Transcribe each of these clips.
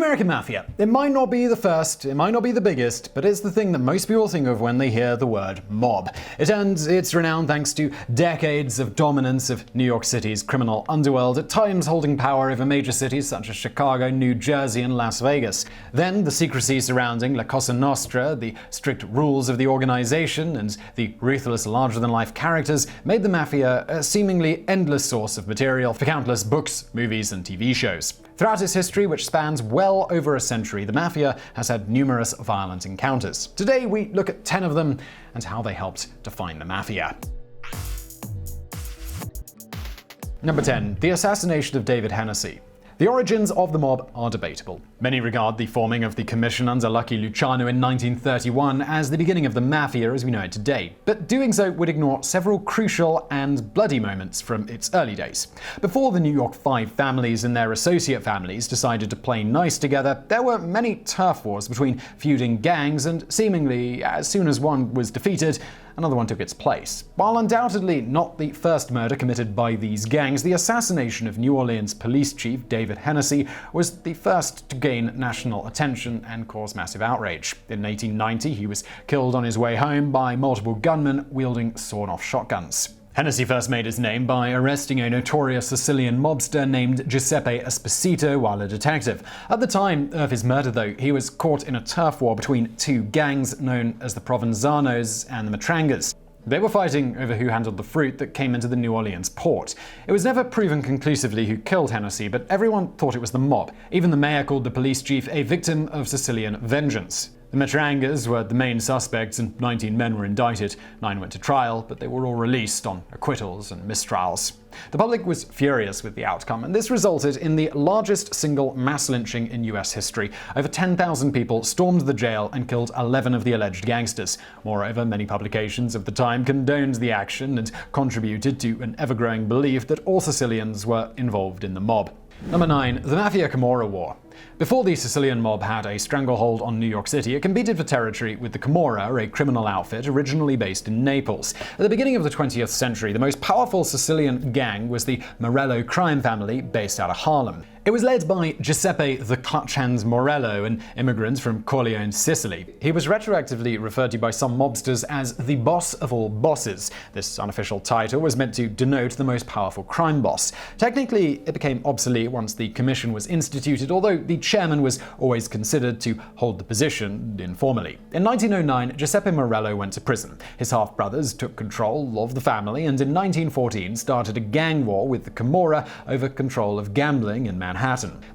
American Mafia. It might not be the first, it might not be the biggest, but it's the thing that most people think of when they hear the word mob. It earned its renown thanks to decades of dominance of New York City's criminal underworld, at times holding power over major cities such as Chicago, New Jersey, and Las Vegas. Then, the secrecy surrounding La Cosa Nostra, the strict rules of the organization, and the ruthless, larger-than-life characters made the Mafia a seemingly endless source of material for countless books, movies, and TV shows. Throughout its history, which spans well over a century, the Mafia has had numerous violent encounters. Today, we look at 10 of them and how they helped define the Mafia. Number 10. The Assassination of David Hennessy. The origins of the mob are debatable. Many regard the forming of the commission under Lucky Luciano in 1931 as the beginning of the Mafia as we know it today, but doing so would ignore several crucial and bloody moments from its early days. Before the New York Five families and their associate families decided to play nice together, there were many turf wars between feuding gangs, and seemingly, as soon as one was defeated, another one took its place. While undoubtedly not the first murder committed by these gangs, the assassination of New Orleans police chief David Hennessy was the first to gain national attention and cause massive outrage. In 1890, he was killed on his way home by multiple gunmen wielding sawn-off shotguns. Hennessy first made his name by arresting a notorious Sicilian mobster named Giuseppe Esposito while a detective. At the time of his murder, though, he was caught in a turf war between two gangs known as the Provenzanos and the Matrangas. They were fighting over who handled the fruit that came into the New Orleans port. It was never proven conclusively who killed Hennessy, but everyone thought it was the mob. Even the mayor called the police chief a victim of Sicilian vengeance. The Matrangas were the main suspects and 19 men were indicted. 9 went to trial, but they were all released on acquittals and mistrials. The public was furious with the outcome, and this resulted in the largest single mass lynching in US history. Over 10,000 people stormed the jail and killed 11 of the alleged gangsters. Moreover, many publications of the time condoned the action and contributed to an ever-growing belief that all Sicilians were involved in the mob. Number 9. The Mafia-Camorra War. Before the Sicilian mob had a stranglehold on New York City, it competed for territory with the Camorra, a criminal outfit originally based in Naples. At the beginning of the 20th century, the most powerful Sicilian gang was the Morello crime family based out of Harlem. It was led by Giuseppe the Clutch Hands Morello, an immigrant from Corleone, Sicily. He was retroactively referred to by some mobsters as the boss of all bosses. This unofficial title was meant to denote the most powerful crime boss. Technically, it became obsolete once the commission was instituted, although the chairman was always considered to hold the position informally. In 1909, Giuseppe Morello went to prison. His half-brothers took control of the family and in 1914 started a gang war with the Camorra over control of gambling in Manhattan.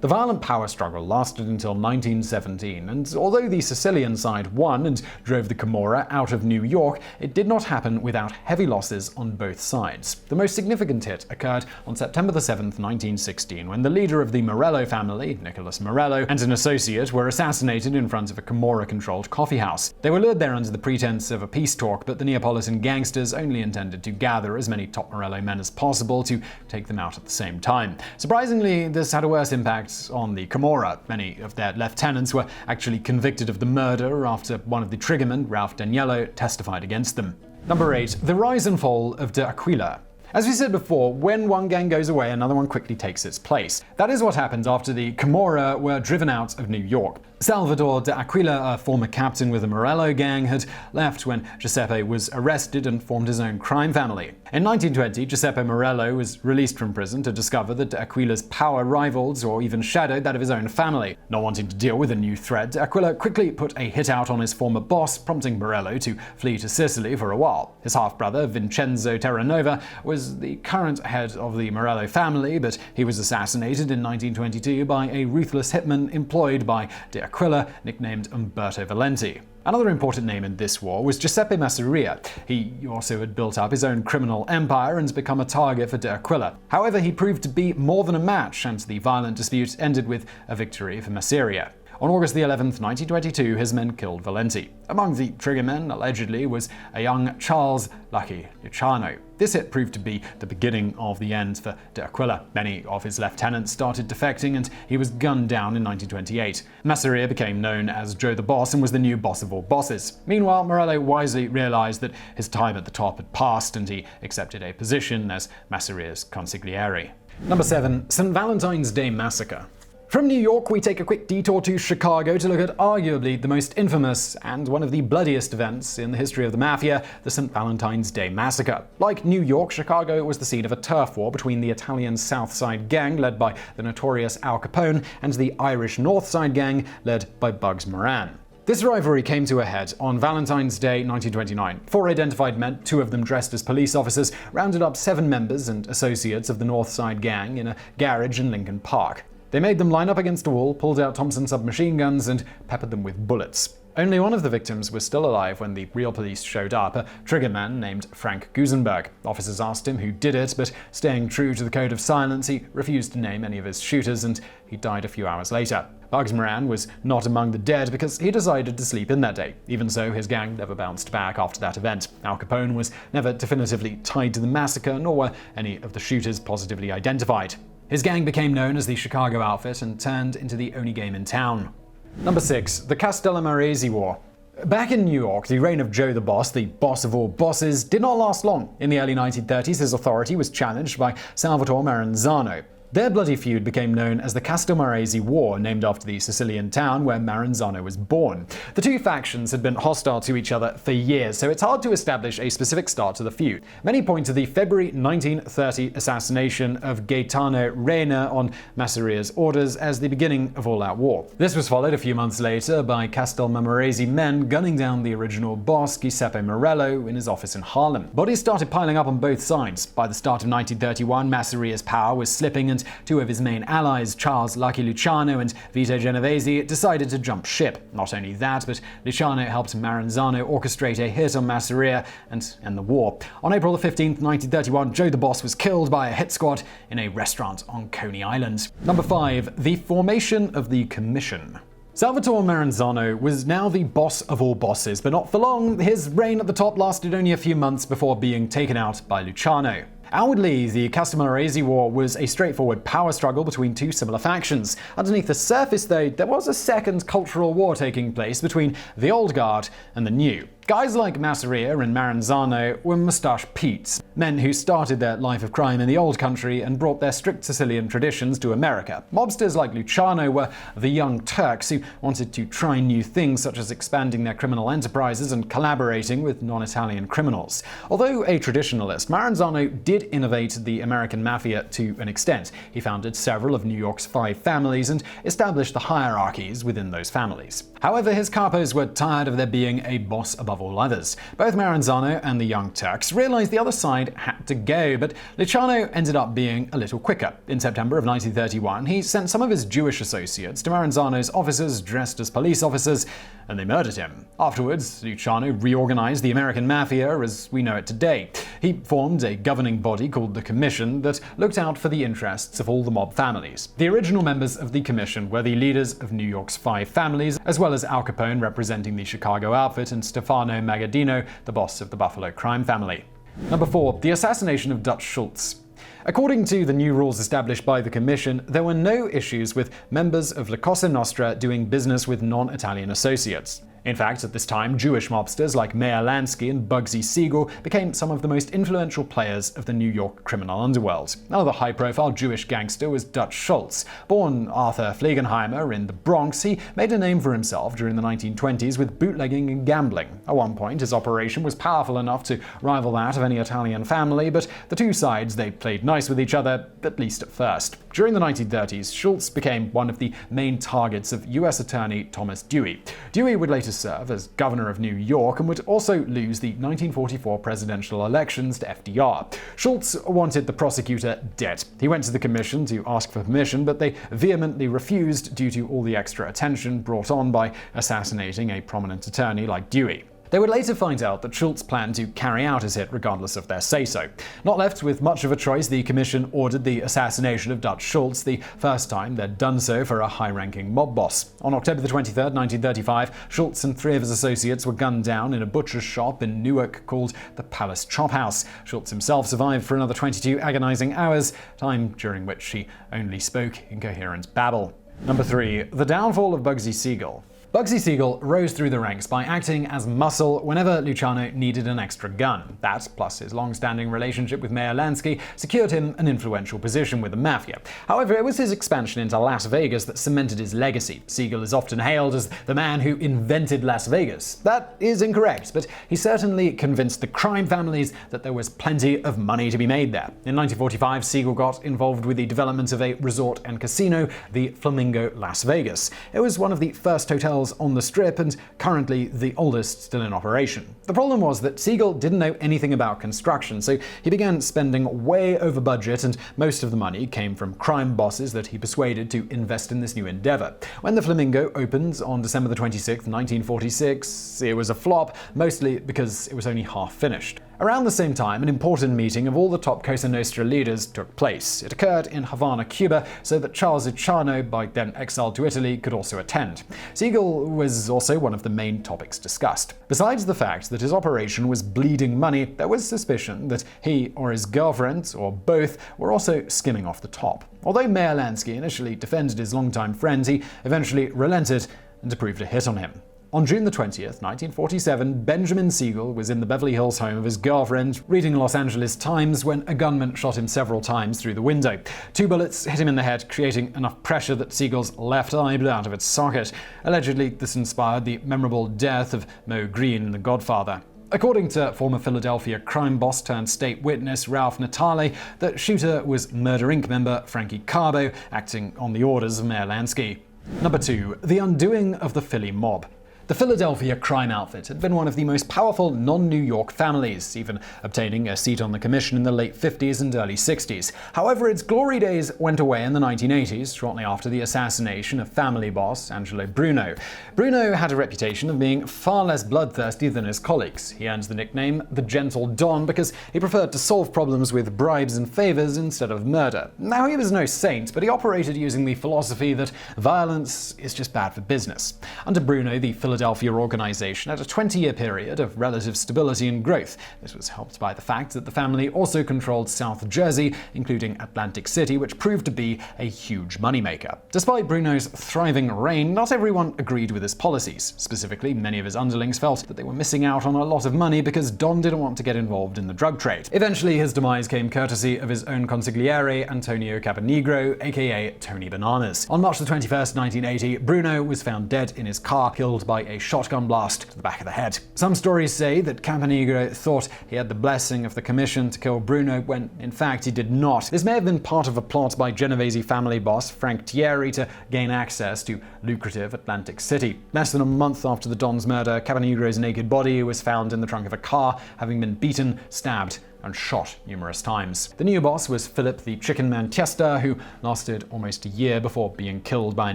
The violent power struggle lasted until 1917, and although the Sicilian side won and drove the Camorra out of New York, it did not happen without heavy losses on both sides. The most significant hit occurred on September 7, 1916, when the leader of the Morello family, Nicholas Morello, and an associate were assassinated in front of a Camorra-controlled coffeehouse. They were lured there under the pretense of a peace talk, but the Neapolitan gangsters only intended to gather as many top Morello men as possible to take them out at the same time. Surprisingly, this had a worse impact on the Camorra. Many of their lieutenants were actually convicted of the murder after one of the triggermen, Ralph Daniello, testified against them. Number 8. The rise and fall of De Aquila. As we said before, when one gang goes away, another one quickly takes its place. That is what happened after the Camorra were driven out of New York. Salvador de Aquila, a former captain with the Morello gang, had left when Giuseppe was arrested and formed his own crime family. In 1920, Giuseppe Morello was released from prison to discover that de Aquila's power rivaled or even shadowed that of his own family. Not wanting to deal with a new threat, de Aquila quickly put a hit out on his former boss, prompting Morello to flee to Sicily for a while. His half-brother, Vincenzo Terranova, was the current head of the Morello family, but he was assassinated in 1922 by a ruthless hitman employed by de Aquila, nicknamed Umberto Valenti. Another important name in this war was Giuseppe Massacre. He also had built up his own criminal empire and become a target for de Aquila. However, he proved to be more than a match, and the violent dispute ended with a victory for Massacre. On August 11, 1922, his men killed Valenti. Among the triggermen, allegedly, was a young Charles Lucky Luciano. This hit proved to be the beginning of the end for de Aquila. Many of his lieutenants started defecting, and he was gunned down in 1928. Massacre became known as Joe the Boss and was the new boss of all bosses. Meanwhile, Morello wisely realized that his time at the top had passed, and he accepted a position as Massacre's consigliere. Number 7. St. Valentine's Day Massacre. From New York, we take a quick detour to Chicago to look at arguably the most infamous and one of the bloodiest events in the history of the Mafia, the St. Valentine's Day Massacre. Like New York, Chicago was the scene of a turf war between the Italian South Side gang, led by the notorious Al Capone, and the Irish North Side gang, led by Bugs Moran. This rivalry came to a head on Valentine's Day 1929. 4 identified men, 2 of them dressed as police officers, rounded up 7 members and associates of the North Side gang in a garage in Lincoln Park. They made them line up against a wall, pulled out Thompson submachine guns, and peppered them with bullets. Only one of the victims was still alive when the real police showed up, a triggerman named Frank Gusenberg. Officers asked him who did it, but staying true to the code of silence, he refused to name any of his shooters, and he died a few hours later. Bugs Moran was not among the dead because he decided to sleep in that day. Even so, his gang never bounced back after that event. Al Capone was never definitively tied to the massacre, nor were any of the shooters positively identified. His gang became known as the Chicago Outfit and turned into the only game in town. Number 6. The Castellammarese War. Back in New York, the reign of Joe the Boss, the boss of all bosses, did not last long. In the early 1930s, his authority was challenged by Salvatore Maranzano. Their bloody feud became known as the Castellammarese War, named after the Sicilian town where Maranzano was born. The 2 factions had been hostile to each other for years, so it's hard to establish a specific start to the feud. Many point to the February 1930 assassination of Gaetano Reina on Massacre's orders as the beginning of all-out war. This was followed a few months later by Castellammarese men gunning down the original boss, Giuseppe Morello, in his office in Harlem. Bodies started piling up on both sides. By the start of 1931, Massacre's power was slipping, and 2 of his main allies, Charles Lucky Luciano and Vito Genovese, decided to jump ship. Not only that, but Luciano helped Maranzano orchestrate a hit on Massacre and end the war. On April 15, 1931, Joe the Boss was killed by a hit squad in a restaurant on Coney Island. Number 5. The formation of the Commission. Salvatore Maranzano was now the boss of all bosses, but not for long. His reign at the top lasted only a few months before being taken out by Luciano. Outwardly, the Castellammarese War was a straightforward power struggle between 2 similar factions. Underneath the surface, though, there was a second cultural war taking place between the old guard and the new. Guys like Massacre and Maranzano were Moustache Petes, men who started their life of crime in the old country and brought their strict Sicilian traditions to America. Mobsters like Luciano were the Young Turks, who wanted to try new things such as expanding their criminal enterprises and collaborating with non-Italian criminals. Although a traditionalist, Maranzano did innovate the American Mafia to an extent. He founded several of New York's 5 families and established the hierarchies within those families. However, his capos were tired of there being a boss above all others. Both Maranzano and the Young Turks realized the other side had to go, but Luciano ended up being a little quicker. In September of 1931, he sent some of his Jewish associates to Maranzano's offices dressed as police officers, and they murdered him. Afterwards, Luciano reorganized the American Mafia as we know it today. He formed a governing body called the Commission that looked out for the interests of all the mob families. The original members of the Commission were the leaders of New York's 5 families, as well as Al Capone representing the Chicago Outfit and Stefano Magaddino, the boss of the Buffalo crime family. Number 4. The assassination of Dutch Schultz. According to the new rules established by the Commission, there were no issues with members of La Cosa Nostra doing business with non-Italian associates. In fact, at this time, Jewish mobsters like Meyer Lansky and Bugsy Siegel became some of the most influential players of the New York criminal underworld. Another high-profile Jewish gangster was Dutch Schultz. Born Arthur Flegenheimer in the Bronx, he made a name for himself during the 1920s with bootlegging and gambling. At one point, his operation was powerful enough to rival that of any Italian family, but the 2 sides, they played nice with each other, at least at first. During the 1930s, Schultz became one of the main targets of U.S. Attorney Thomas Dewey. Dewey would later serve as governor of New York and would also lose the 1944 presidential elections to FDR. Schultz wanted the prosecutor dead. He went to the commission to ask for permission, but they vehemently refused due to all the extra attention brought on by assassinating a prominent attorney like Dewey. They would later find out that Schultz planned to carry out his hit regardless of their say-so. Not left with much of a choice, the commission ordered the assassination of Dutch Schultz, the first time they'd done so for a high-ranking mob boss. On October 23, 1935, Schultz and 3 of his associates were gunned down in a butcher's shop in Newark called the Palace Chop House. Schultz himself survived for another 22 agonizing hours, time during which he only spoke incoherent babble. Number 3. The downfall of Bugsy Siegel. Bugsy Siegel rose through the ranks by acting as muscle whenever Luciano needed an extra gun. That, plus his long-standing relationship with Mayor Lansky, secured him an influential position with the Mafia. However, it was his expansion into Las Vegas that cemented his legacy. Siegel is often hailed as the man who invented Las Vegas. That is incorrect, but he certainly convinced the crime families that there was plenty of money to be made there. In 1945, Siegel got involved with the development of a resort and casino, the Flamingo Las Vegas. It was one of the first hotels on the Strip and currently the oldest still in operation. The problem was that Siegel didn't know anything about construction, so he began spending way over budget, and most of the money came from crime bosses that he persuaded to invest in this new endeavor. When the Flamingo opened on December 26, 1946, it was a flop, mostly because it was only half finished. Around the same time, an important meeting of all the top Cosa Nostra leaders took place. It occurred in Havana, Cuba, so that Charles Luciano, by then exiled to Italy, could also attend. Siegel was also one of the main topics discussed. Besides the fact that his operation was bleeding money, there was suspicion that he or his girlfriend, or both, were also skimming off the top. Although Mayor Lansky initially defended his longtime friend, he eventually relented and approved a hit on him. On June 20th, 1947, Benjamin Siegel was in the Beverly Hills home of his girlfriend, reading Los Angeles Times, when a gunman shot him several times through the window. 2 bullets hit him in the head, creating enough pressure that Siegel's left eye blew out of its socket. Allegedly, this inspired the memorable death of Mo Green in The Godfather. According to former Philadelphia crime boss turned state witness Ralph Natale, the shooter was Murder Inc. member Frankie Carbo, acting on the orders of Mayor Lansky. Number 2. The undoing of the Philly mob. The Philadelphia crime outfit had been one of the most powerful non-New York families, even obtaining a seat on the commission in the late 50s and early 60s. However, its glory days went away in the 1980s, shortly after the assassination of family boss Angelo Bruno. Bruno had a reputation of being far less bloodthirsty than his colleagues. He earned the nickname the Gentle Don because he preferred to solve problems with bribes and favors instead of murder. Now, he was no saint, but he operated using the philosophy that violence is just bad for business. Under Bruno, the Philadelphia organization had a 20-year period of relative stability and growth. This was helped by the fact that the family also controlled South Jersey, including Atlantic City, which proved to be a huge moneymaker. Despite Bruno's thriving reign, not everyone agreed with his policies. Specifically, many of his underlings felt that they were missing out on a lot of money because Don didn't want to get involved in the drug trade. Eventually, his demise came courtesy of his own consigliere, Antonio Caponegro, aka Tony Bananas. On March 21st, 1980, Bruno was found dead in his car, killed by a shotgun blast to the back of the head. Some stories say that Caponegro thought he had the blessing of the commission to kill Bruno when, in fact, he did not. This may have been part of a plot by Genovese family boss Frank Thierry to gain access to lucrative Atlantic City. Less than a month after the Don's murder, Caponegro's naked body was found in the trunk of a car, having been beaten, stabbed, and shot numerous times. The new boss was Philip the Chicken Man Testa, who lasted almost a year before being killed by a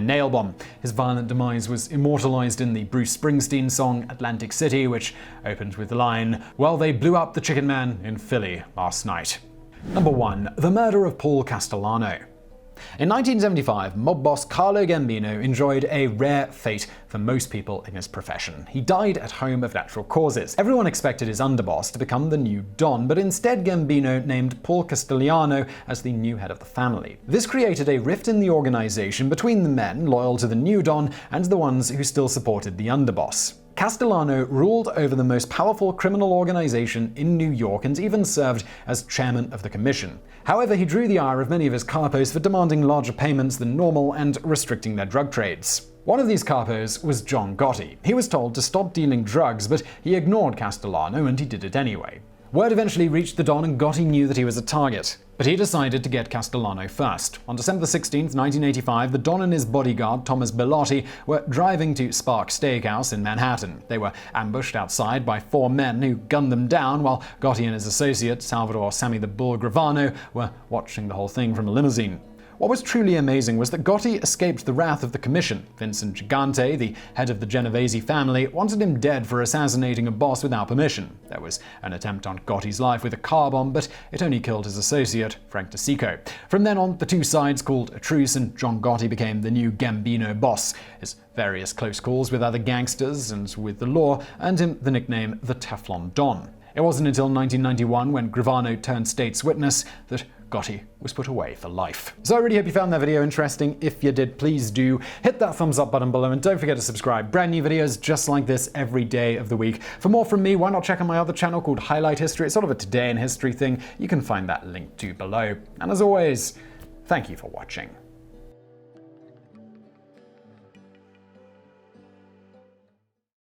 nail bomb. His violent demise was immortalized in the Bruce Springsteen song Atlantic City, which opened with the line, "Well, they blew up the Chicken Man in Philly last night." Number 1. The murder of Paul Castellano. In 1975, mob boss Carlo Gambino enjoyed a rare fate for most people in his profession. He died at home of natural causes. Everyone expected his underboss to become the new Don, but instead Gambino named Paul Castellano as the new head of the family. This created a rift in the organization between the men loyal to the new Don and the ones who still supported the underboss. Castellano ruled over the most powerful criminal organization in New York and even served as chairman of the commission. However, he drew the ire of many of his capos for demanding larger payments than normal and restricting their drug trades. One of these capos was John Gotti. He was told to stop dealing drugs, but he ignored Castellano and he did it anyway. Word eventually reached the Don and Gotti knew that he was a target. But he decided to get Castellano first. On December 16, 1985, the Don and his bodyguard, Thomas Bellotti, were driving to Spark Steakhouse in Manhattan. They were ambushed outside by 4 men who gunned them down, while Gotti and his associate, Salvador Sammy the Bull Gravano, were watching the whole thing from a limousine. What was truly amazing was that Gotti escaped the wrath of the commission. Vincent Gigante, the head of the Genovese family, wanted him dead for assassinating a boss without permission. There was an attempt on Gotti's life with a car bomb, but it only killed his associate, Frank DeSico. From then on, the two sides called a truce and John Gotti became the new Gambino boss. His various close calls with other gangsters and with the law earned him the nickname the Teflon Don. It wasn't until 1991, when Gravano turned state's witness, that Gotti was put away for life. So I really hope you found that video interesting. If you did, please do hit that thumbs up button below and don't forget to subscribe. Brand new videos just like this every day of the week. For more from me, why not check out my other channel called Highlight History? It's sort of a today in history thing. You can find that link to below. And as always, thank you for watching.